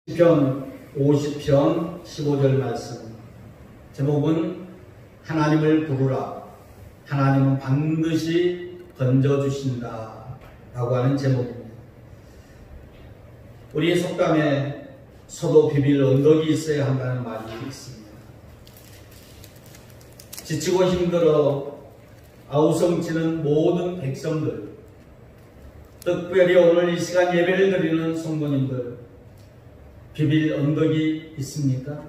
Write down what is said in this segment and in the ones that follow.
시편 50편 15절 말씀. 제목은 하나님을 부르라. 하나님은 반드시 건져주신다 라고 하는 제목입니다. 우리의 속담에 서도 비빌 언덕이 있어야 한다는 말이 있습니다. 지치고 힘들어 아우성치는 모든 백성들, 특별히 오늘 이 시간 예배를 드리는 성도님들, 비빌 언덕이 있습니까?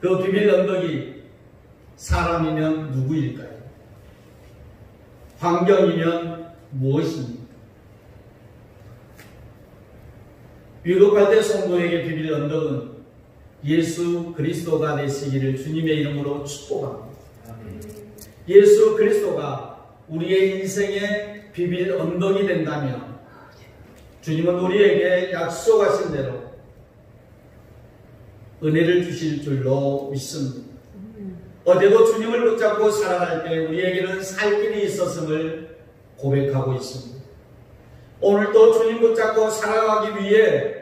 그 비빌 언덕이 사람이면 누구일까요? 환경이면 무엇입니까? 위급할 때 성도에게 비빌 언덕은 예수 그리스도가 되시기를 주님의 이름으로 축복합니다. 예수 그리스도가 우리의 인생의 비빌 언덕이 된다면 주님은 우리에게 약속하신 대로 은혜를 주실 줄로 믿습니다. 어제도 주님을 붙잡고 살아갈 때 우리에게는 살 길이 있었음을 고백하고 있습니다. 오늘도 주님 붙잡고 살아가기 위해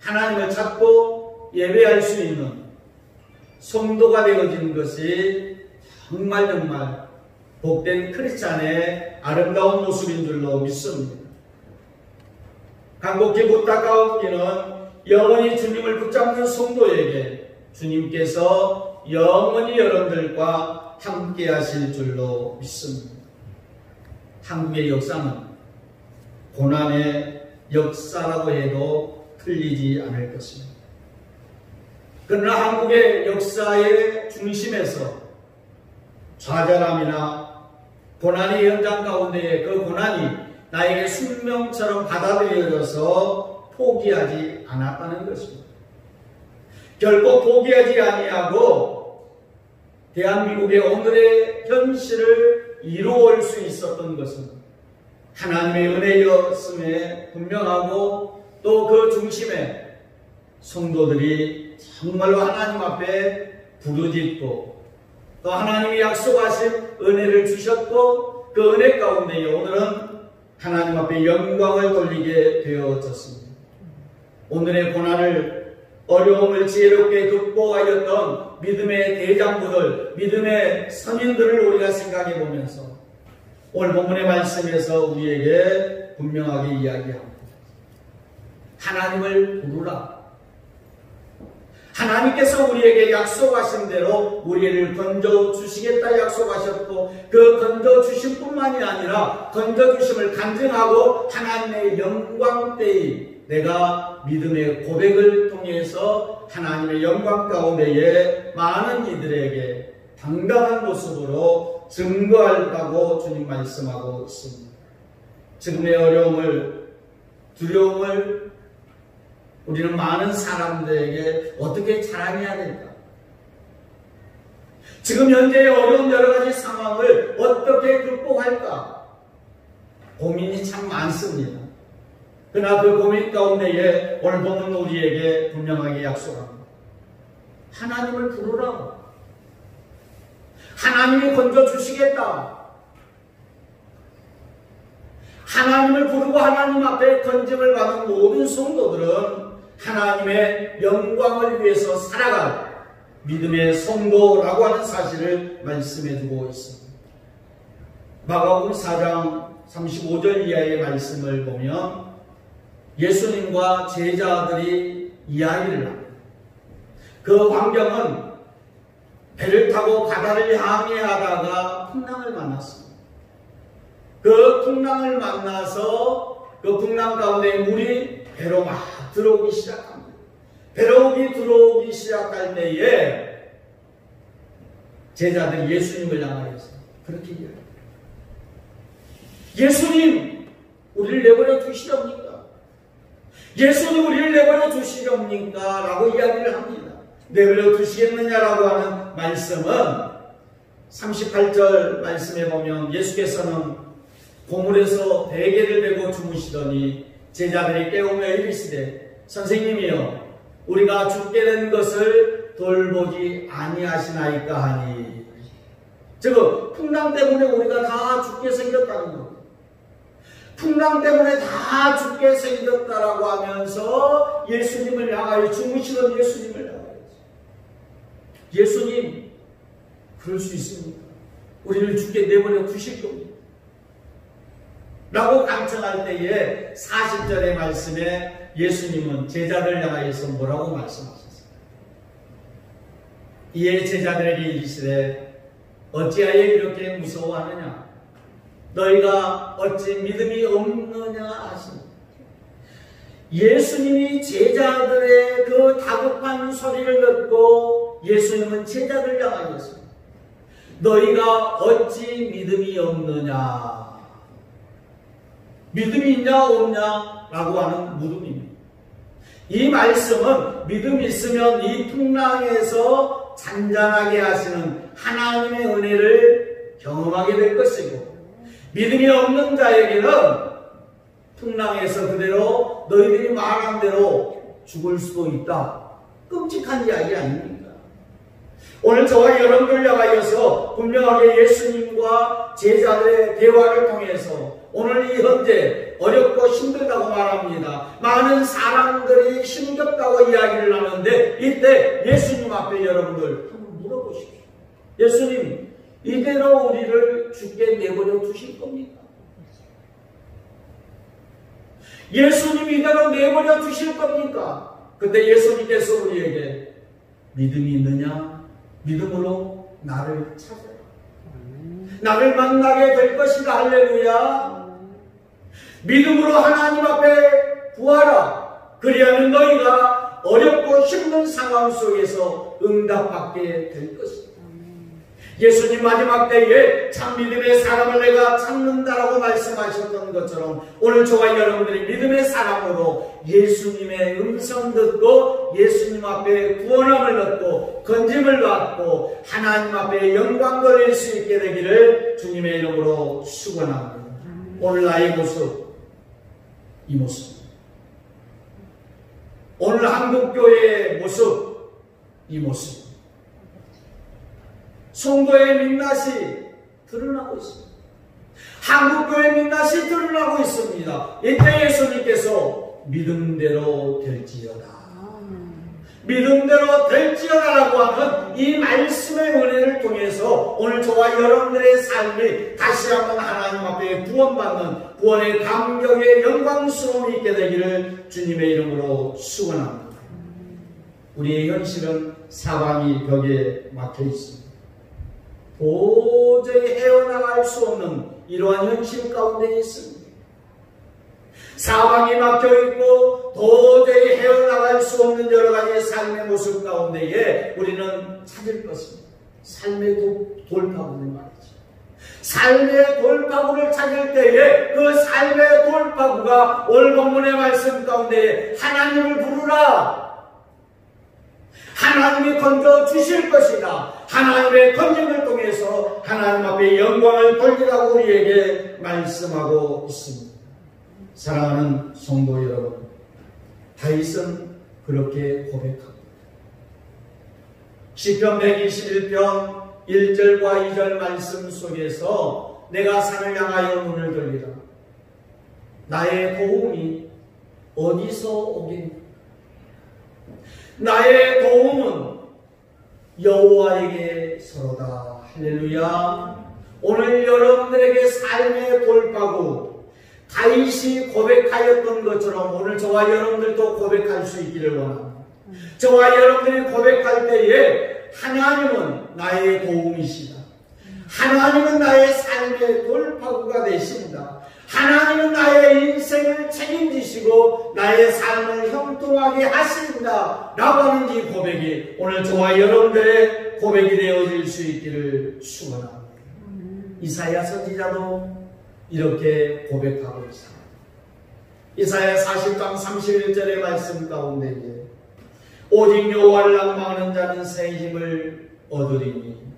하나님을 찾고 예배할 수 있는 성도가 되어진 것이 정말 복된 크리스찬의 아름다운 모습인 줄로 믿습니다. 간곡히 부탁하옵기는 영원히 주님을 붙잡는 성도에게 주님께서 영원히 여러분들과 함께 하실 줄로 믿습니다. 한국의 역사는 고난의 역사라고 해도 틀리지 않을 것입니다. 그러나 한국의 역사의 중심에서 좌절함이나 고난의 현장 가운데 그 고난이 나에게 숙명처럼 받아들여져서 포기하지 않았다는 것입니다. 결코 포기하지 아니하고 대한민국의 오늘의 현실을 이루어올 수 있었던 것은 하나님의 은혜였음에 분명하고 또 그 중심에 성도들이 정말로 하나님 앞에 부르짖고 또 하나님이 약속하신 은혜를 주셨고 그 은혜 가운데 오늘은 하나님 앞에 영광을 돌리게 되어졌습니다. 오늘의 고난을 어려움을 지혜롭게 극복하였던 믿음의 대장부들, 믿음의 선인들을 우리가 생각해 보면서 오늘 본문의 말씀에서 우리에게 분명하게 이야기합니다. 하나님을 부르라. 하나님께서 우리에게 약속하신 대로 우리를 건져주시겠다 약속하셨고 그 건져주심 뿐만이 아니라 건져주심을 간증하고 하나님의 영광 때에 내가 믿음의 고백을 통해서 하나님의 영광 가운데에 많은 이들에게 당당한 모습으로 증거하려고 주님 말씀하고 있습니다. 지금의 어려움을, 두려움을 우리는 많은 사람들에게 어떻게 자랑해야 될까? 지금 현재의 어려운 여러 가지 상황을 어떻게 극복할까? 고민이 참 많습니다. 그러나 그 고민 가운데에 오늘 보면 우리에게 분명하게 약속합니다. 하나님을 부르라. 하나님이 건져주시겠다. 하나님을 부르고 하나님 앞에 건짐을 받은 모든 성도들은 하나님의 영광을 위해서 살아갈 믿음의 성도라고 하는 사실을 말씀해 주고 있습니다. 마가복음 4장 35절 이하의 말씀을 보면 예수님과 제자들이 이야기를 합니다. 그 광경은 배를 타고 바다를 항해하다가 풍랑을 만났습니다. 그 풍랑을 만나서 그 풍랑 가운데 물이 배로 막 들어오기 시작합니다. 배로 들어오기 시작할 때에 제자들이 예수님을 향하여서 그렇게 이야기합니다. 예수님, 우리를 내버려 두시렵니까? 예수님, 우리를 내버려 두시렵니까? 라고 이야기를 합니다. 내버려 두시겠느냐라고 하는 말씀은 38절 말씀에 보면 예수께서는 고물에서 베개를 메고 주무시더니 제자들이 깨우며 이르시되 선생님이여 우리가 죽게 된 것을 돌보지 아니하시나이까 하니 즉 풍랑 때문에 우리가 다 죽게 생겼다는 겁니다. 풍랑 때문에 다 죽게 생겼다라고 하면서 예수님을 향하여, 주무시던 예수님을 향하여, 예수님 그럴 수 있습니까? 우리를 죽게 내버려 두실 겁니다 라고 간청할 때에 40절의 말씀에 예수님은 제자들을 향하여서 뭐라고 말씀하셨어요? 이에 제자들에게 이르시되 어찌하여 이렇게 무서워하느냐? 너희가 어찌 믿음이 없느냐 하시니, 예수님이 제자들의 그 다급한 소리를 듣고 예수님은 제자들을 향하여서 너희가 어찌 믿음이 없느냐, 믿음이 있냐 없냐 라고 하는 물음입니다. 이 말씀은 믿음이 있으면 이 풍랑에서 잔잔하게 하시는 하나님의 은혜를 경험하게 될 것이고, 믿음이 없는 자에게는 풍랑에서 그대로 너희들이 말한 대로 죽을 수도 있다. 끔찍한 이야기 아닙니까? 오늘 저와 여러분들 향하여서 분명하게 예수님과 제자들의 대화를 통해서 오늘 이 현재 어렵고 힘들다고 말합니다. 많은 사람들이 힘겹다고 이야기를 하는데, 이때 예수님 앞에 여러분들 한번 물어보십시오. 예수님, 이대로 우리를 죽게 내버려 두실 겁니까? 예수님 이대로 내버려 두실 겁니까? 그때 예수님께서 우리에게 믿음이 있느냐? 믿음으로 나를 찾아라. 나를 만나게 될 것이다. 할렐루야. 믿음으로 하나님 앞에 구하라. 그리하면 너희가 어렵고 힘든 상황 속에서 응답받게 될 것이다. 예수님 마지막 때에 참 믿음의 사람을 내가 찾는다라고 말씀하셨던 것처럼 오늘 저와 여러분들이 믿음의 사람으로 예수님의 음성 듣고 예수님 앞에 구원함을 얻고 건짐을 받고 하나님 앞에 영광 돌릴 수 있게 되기를 주님의 이름으로 축원합니다. 오늘 나의 모습, 이 모습, 오늘 한국교회의 모습, 이 모습, 성도의 민낯이 드러나고 있습니다. 한국교회의 민낯이 드러나고 있습니다. 이때 예수님께서 믿음대로 될지어다, 믿음대로 될지어다라고 하는 이 말씀의 은혜를 통해서 오늘 저와 여러분들의 삶이 다시 한번 하나님 앞에 구원받는 구원의 감격의 영광스러움이 있게 되기를 주님의 이름으로 축원합니다. 우리의 현실은 사방이 벽에 막혀 있습니다. 도저히 헤어나갈 수 없는 이러한 현실 가운데 있습니다. 사방이 막혀있고 도저히 헤어나갈 수 없는 여러 가지 삶의 모습 가운데에 우리는 찾을 것입니다. 삶의 돌파구를 말이죠. 삶의 돌파구를 찾을 때에 그 삶의 돌파구가 오늘 본문의 말씀 가운데 하나님을 부르라, 하나님이 건져 주실 것이다, 하나님의 건짐을 통해서 하나님 앞에 영광을 돌리라고 우리에게 말씀하고 있습니다. 사랑하는 성도 여러분, 다윗은 그렇게 고백합니다. 시편 121편 1절과 2절 말씀 속에서 내가 산을 향하여 눈을 돌리라. 나의 도움이 어디서 오겠느냐? 나의 도움은 여호와에게서로다. 할렐루야. 오늘 여러분들에게 삶의 돌파구, 다윗이 고백하였던 것처럼 오늘 저와 여러분들도 고백할 수 있기를 원합니다. 저와 여러분들이 고백할 때에 하나님은 나의 도움이시다, 하나님은 나의 삶의 돌파구가 되신다, 하나님은 나의 인생을 책임지시고 나의 삶을 형통하게 하신다 라고 하는 이 고백이 오늘 저와 여러분들의 고백이 되어질 수 있기를 축원합니다. 이사야 선지자도 이렇게 고백하고 있습니다. 이사야 40장 31절의 말씀 가운데 오직 여호와를 낭망하는 자는 새 힘을 얻으리니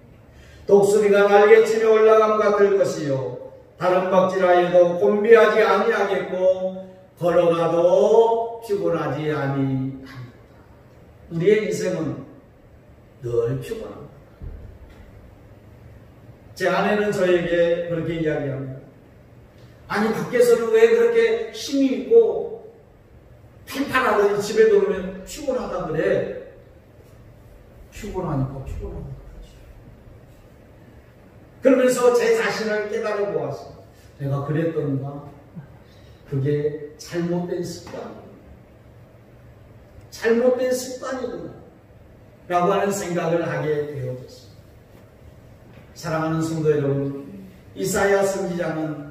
독수리가 날개치며 올라감과 같을 것이요 다른 박질하여도 곤비하지 아니하겠고 걸어가도 피곤하지 아니합니다. 우리의 인생은 늘 피곤합니다. 제 아내는 저에게 그렇게 이야기합니다. 아니 밖에서는 왜 그렇게 힘이 있고 팔팔하더니 집에 들어오면 피곤하다 그래. 피곤하니까 피곤하다 그러지. 그러면서 제 자신을 깨달아 보았어. 내가 그랬던가? 그게 잘못된 습관이구나. 잘못된 습관이구나 라고 하는 생각을 하게 되어졌습니다. 사랑하는 성도 여러분, 이사야 선지자는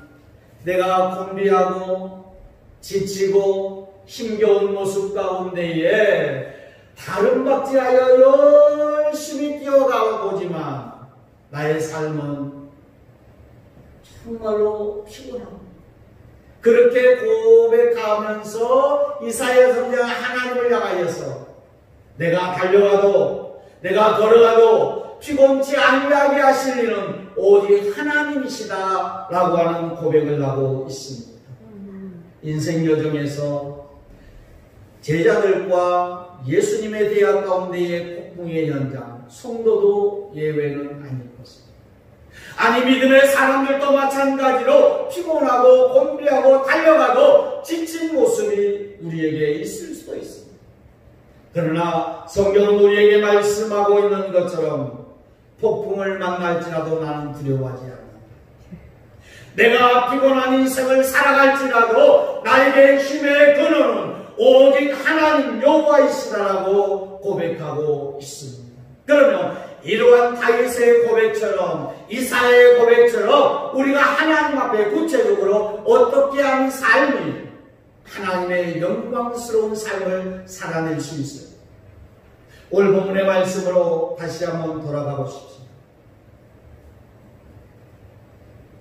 내가 곤비하고 지치고 힘겨운 모습 가운데에 다름박질하여 열심히 뛰어가 보지만 나의 삶은 정말로 피곤합니다. 그렇게 고백하면서 이사야 선지자가 하나님을 향하여서 내가 달려가도 내가 걸어가도 피곤치 아니하게 하실 이는 오직 하나님이시다 라고 하는 고백을 하고 있습니다. 인생 여정에서 제자들과 예수님의 대화 가운데의 폭풍의 현장, 성도도 예외는 아닐 것입니다. 아니 믿음의 사람들도 마찬가지로 피곤하고 곤비하고 달려가도 지친 모습이 우리에게 있을 수도 있습니다. 그러나 성경은 우리에게 말씀하고 있는 것처럼 폭풍을 만날지라도 나는 두려워하지 않는다. 내가 피곤한 인생을 살아갈지라도 나에게 힘의 근원은 오직 하나님 여호와이시다라고 고백하고 있습니다. 그러면 이러한 다윗의 고백처럼 이사야의 고백처럼 우리가 하나님 앞에 구체적으로 어떻게 하는 삶이 하나님의 영광스러운 삶을 살아낼 수 있어요. 오늘 본문의 말씀으로 다시 한번 돌아가 보십시오.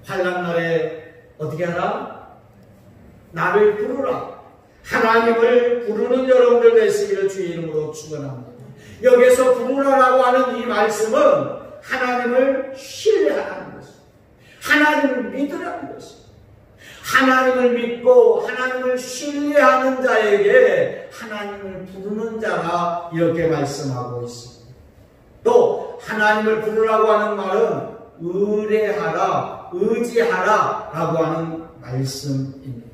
환난 날에 어떻게 하라? 나를 부르라. 하나님을 부르는 여러분들 되시기를 주의 이름으로 축원합니다. 여기서 부르라라고 하는 이 말씀은 하나님을 신뢰하라는 것입니다. 하나님을 믿으라는 것입니다. 하나님을 믿고 하나님을 신뢰하는 자에게 하나님을 부르는 자라 이렇게 말씀하고 있습니다. 또 하나님을 부르라고 하는 말은 의뢰하라, 의지하라 라고 하는 말씀입니다.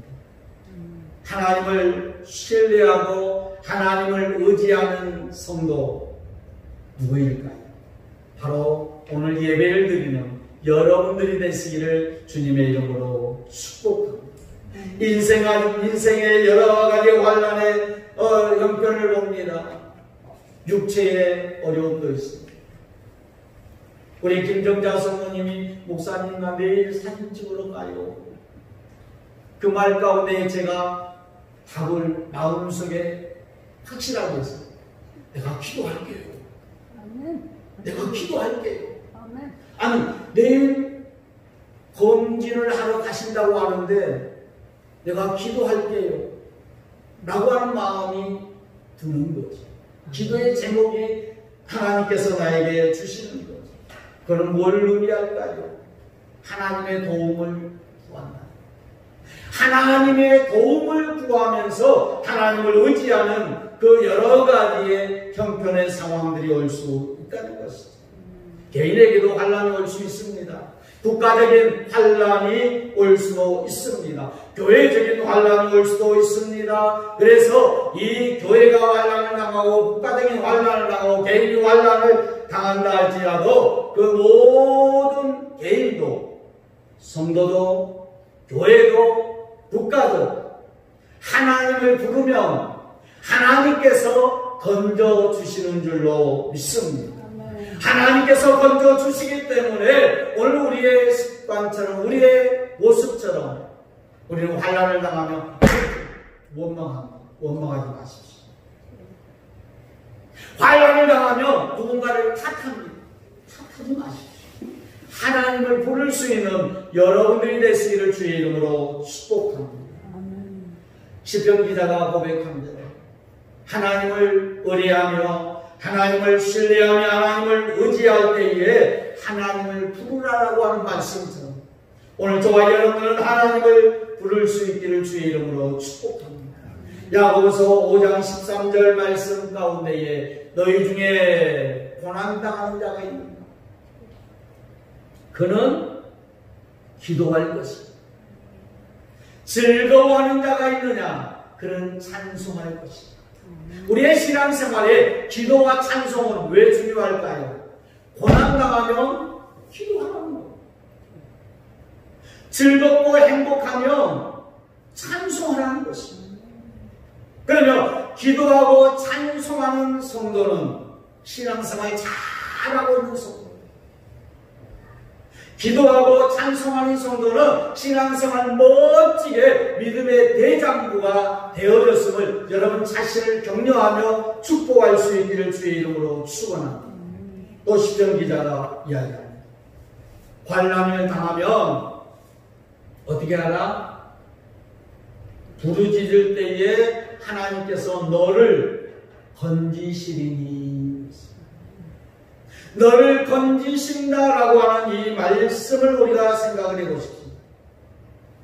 하나님을 신뢰하고 하나님을 의지하는 성도 누구일까요? 바로 오늘 예배를 드리는 여러분들이 되시기를 주님의 이름으로 축복합니다. 인생의 여러 가지 환난의 형편을 봅니다. 육체의 어려움도 있습니다. 우리 김정자 성모님이 목사님과 매일 사진 찍으러 가요. 그 말 가운데 제가 답을 마음속에 확실하게 했어요. 내가 기도할게요. 내가 기도할게요. 아니 내일 검진을 하러 가신다고 하는데 내가 기도할게요 라고 하는 마음이 드는 거죠. 기도의 제목이 하나님께서 나에게 주시는 거죠. 그건 뭘 의미할까요? 하나님의 도움을 구한다. 하나님의 도움을 구하면서 하나님을 의지하는 그 여러 가지의 형편의 상황들이 올 수 있다는 것이죠. 개인에게도 환난이 올 수 있습니다. 국가적인 환난이 올 수도 있습니다. 교회적인 환난이 올 수도 있습니다. 그래서 이 교회가 환난을 당하고 국가적인 환난을 당하고 개인이 환난을 당한다 할지라도 그 모든 개인도 성도도 교회도 국가도 하나님을 부르면 하나님께서 건져주시는 줄로 믿습니다. 하나님께서 건져주시기 때문에 오늘 우리의 습관처럼 우리의 모습처럼 우리는 환난을 당하면 원망합니다. 원망하지 마십시오. 환난을 당하면 누군가를 탓합니다. 탓하지 마십시오. 하나님을 부를 수 있는 여러분들이 되시기를 주의 이름으로 축복합니다. 시편 기자가 고백합니다. 하나님을 의뢰하며 하나님을 신뢰하며 하나님을 의지할 때에 하나님을 부르라라고 하는 말씀처럼 오늘 저와 여러분은 하나님을 부를 수 있기를 주의 이름으로 축복합니다. 야고보서 5장 13절 말씀 가운데에 너희 중에 고난당하는 자가 있는가? 그는 기도할 것이다. 즐거워하는 자가 있느냐? 그는 찬송할 것이다. 우리의 신앙생활에 기도와 찬송은 왜 중요할까요? 고난당하면 기도하는 거. 즐겁고 행복하면 찬송하는 것입니다. 그러면 기도하고 찬송하는 성도는 신앙생활 잘하고 있는 성도. 기도하고 찬송하는 성도는 신앙생활 멋지게 믿음의 대장부가 되어졌음을 여러분 자신을 격려하며 축복할 수 있기를 주의 이름으로 축원합니다. 또 시편 기자가 이야기합니다. 환난을 당하면 어떻게 하라? 부르짖을 때에 하나님께서 너를 건지시리니. 너를 건지신다라고 하는 이 말씀을 우리가 생각을 해보십시오.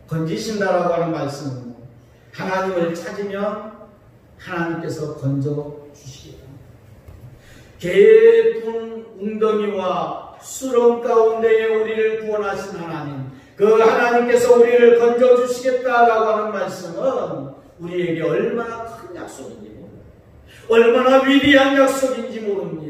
건지신다라고 하는 말씀은 하나님을 찾으면 하나님께서 건져주시겠다. 개푼 웅덩이와 수렁 가운데에 우리를 구원하신 하나님, 그 하나님께서 우리를 건져주시겠다라고 하는 말씀은 우리에게 얼마나 큰 약속인지 모릅니다. 얼마나 위대한 약속인지 모릅니다.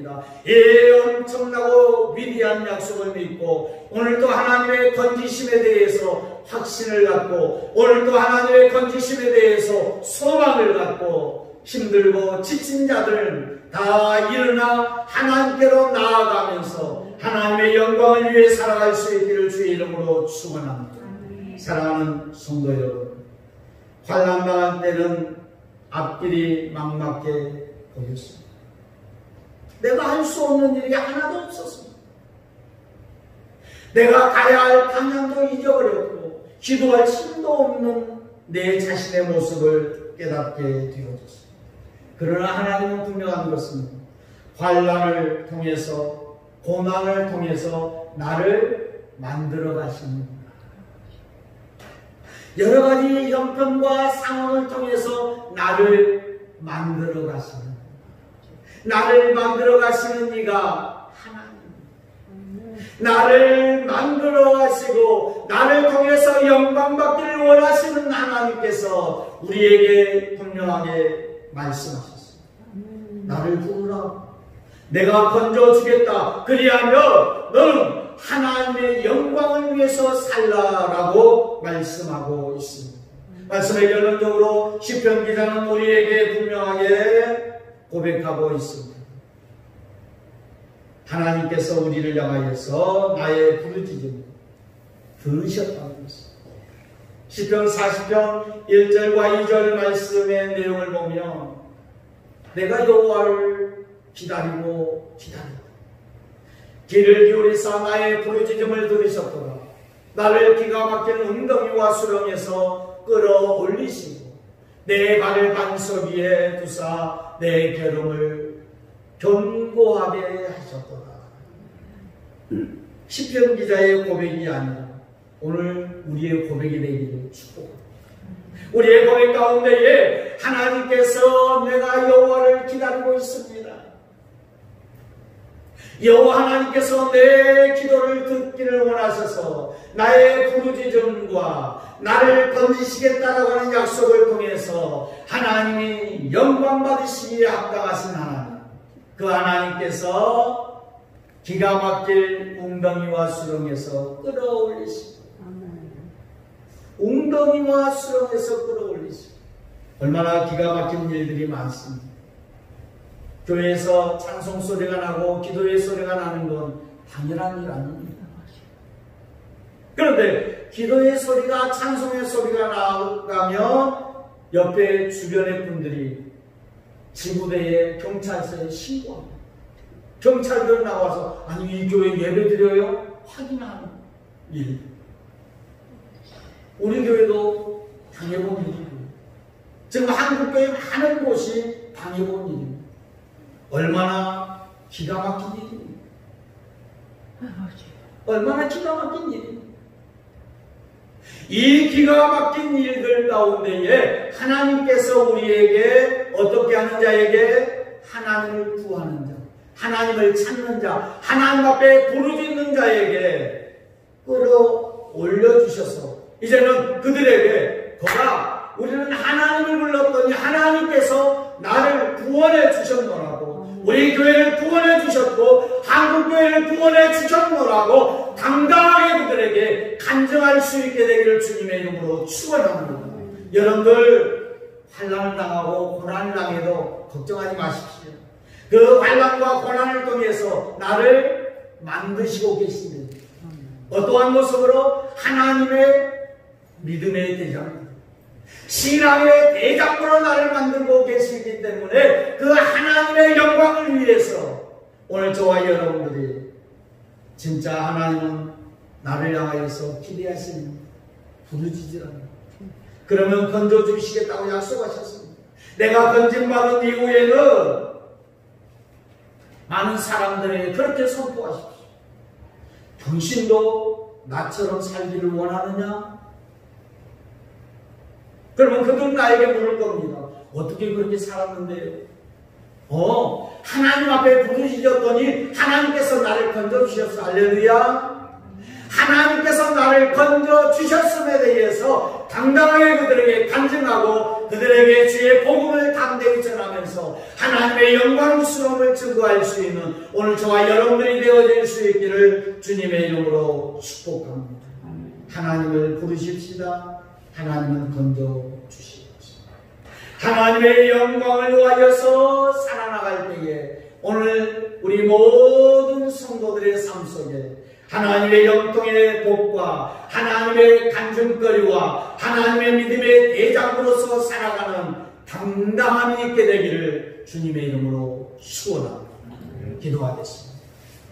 엄청나고 위대한 약속을 믿고 오늘도 하나님의 건지심에 대해서 확신을 갖고 오늘도 하나님의 건지심에 대해서 소망을 갖고 힘들고 지친 자들 다 일어나 하나님께로 나아가면서 하나님의 영광을 위해 살아갈 수 있기를 주의 이름으로 축원합니다. 사랑하는 성도 여러분, 환난 당할 때는 앞길이 막막해 보였습니다. 내가 할 수 없는 일이 하나도 없었습니다. 내가 가야 할 방향도 잊어버렸고 기도할 힘도 없는 내 자신의 모습을 깨닫게 되어졌습니다. 그러나 하나님은 분명한 것은 환난을 통해서 고난을 통해서 나를 만들어 가십니다. 여러 가지 형편과 상황을 통해서 나를 만들어 가십니다. 나를 만들어 가시는 이가 하나님. 나를 만들어 가시고 나를 통해서 영광 받기를 원하시는 하나님께서 우리에게 분명하게 말씀하셨습니다. 나를 부르라. 내가 건져주겠다. 그리하면 너는 하나님의 영광을 위해서 살라라고 말씀하고 있습니다. 말씀의 결론적으로 시편 기자는 우리에게 분명하게 고백하고 있습니다. 하나님께서 우리를 향하여서 나의 부르짖음을 들으셨다고 했습니다. 시편 40편 1절과 2절 말씀의 내용을 보면 내가 여호와를 기다리고 기다린다. 귀를 기울이사 나의 부르짖음을 들으셨도다. 나를 기가 막힌 웅덩이와 수렁에서 끌어올리시고 내 발을 반석 위에 두사 내 결음을 견고하게 하셨도다. 시편 기자의 고백이 아니라 오늘 우리의 고백이 되기를 축복합니다. 우리의 고백 가운데에 하나님께서 내가 여호와를 기다리고 있습니다. 여호와 하나님께서 내 기도를 듣기를 원하셔서 나의 부르짖음과 나를 건지시겠다라고 하는 약속을 통해서 하나님이 영광 받으시기에 합당하신 하나님, 그 하나님께서 기가 막힐 웅덩이와 수렁에서 끌어올리시고 웅덩이와 수렁에서 끌어올리시고 얼마나 기가 막힌 일들이 많습니다. 교회에서 찬송 소리가 나고 기도의 소리가 나는 건 당연한 일 아닙니다. 그런데 기도의 소리가 찬송의 소리가 나가면 옆에 주변의 분들이 지구대에 경찰서에 신고합니다. 경찰들 나와서 아니 이 교회 예배 드려요? 확인하는 일. 우리 교회도 당해본 일이고 지금 한국교회 많은 곳이 당해본 일입니다. 얼마나 기가 막힌 일입니다. 얼마나 기가 막힌 일입니다. 이 기가 막힌 일들 가운데에 하나님께서 우리에게 어떻게 하는 자에게 하나님을 구하는 자, 하나님을 찾는 자, 하나님 앞에 부르짖는 자에게 끌어올려주셔서 이제는 그들에게 그가 우리는 하나님을 불렀더니 하나님께서 나를 구원해 주셨노라고, 우리 교회를 구원해 주셨고 한국교회를 구원해 주셨노라고 당당하게 그들에게 간증할 수 있게 되기를 주님의 이름으로 축원합니다. 여러분들 환난을 당하고 고난을 당해도 걱정하지 마십시오. 그 환난과 고난을 통해서 나를 만드시고 계십니다. 어떠한 모습으로? 하나님의 믿음의 대장, 신앙의 대장으로 나를 만들고 계시기 때문에 그 하나님의 영광을 위해서 오늘 저와 여러분들이 진짜 하나님은 나를 향하여서 기대하시는 부르짖으라. 그러면 건져주시겠다고 약속하셨습니다. 내가 건진받은 이후에는 많은 사람들에게 그렇게 선포하십시오. 당신도 나처럼 살기를 원하느냐? 그러면 그들은 나에게 물을 겁니다. 어떻게 그렇게 살았는데요? 하나님 앞에 부르짖었더니 하나님께서 나를 건져주셨어. 할렐루야. 하나님께서 나를 건져주셨음에 대해서 당당하게 그들에게 간증하고 그들에게 주의 복음을 담대히 전하면서 하나님의 영광스러움을 증거할 수 있는 오늘 저와 여러분들이 되어질 수 있기를 주님의 이름으로 축복합니다. 하나님을 부르십시다. 하나님은 건져주시옵소서. 하나님의 영광을 위하여서 살아나갈 때에 오늘 우리 모든 성도들의 삶 속에 하나님의 영통의 복과 하나님의 간증거리와 하나님의 믿음의 대장으로서 살아가는 당당함이 있게 되기를 주님의 이름으로 축원합니다. 기도하겠습니다.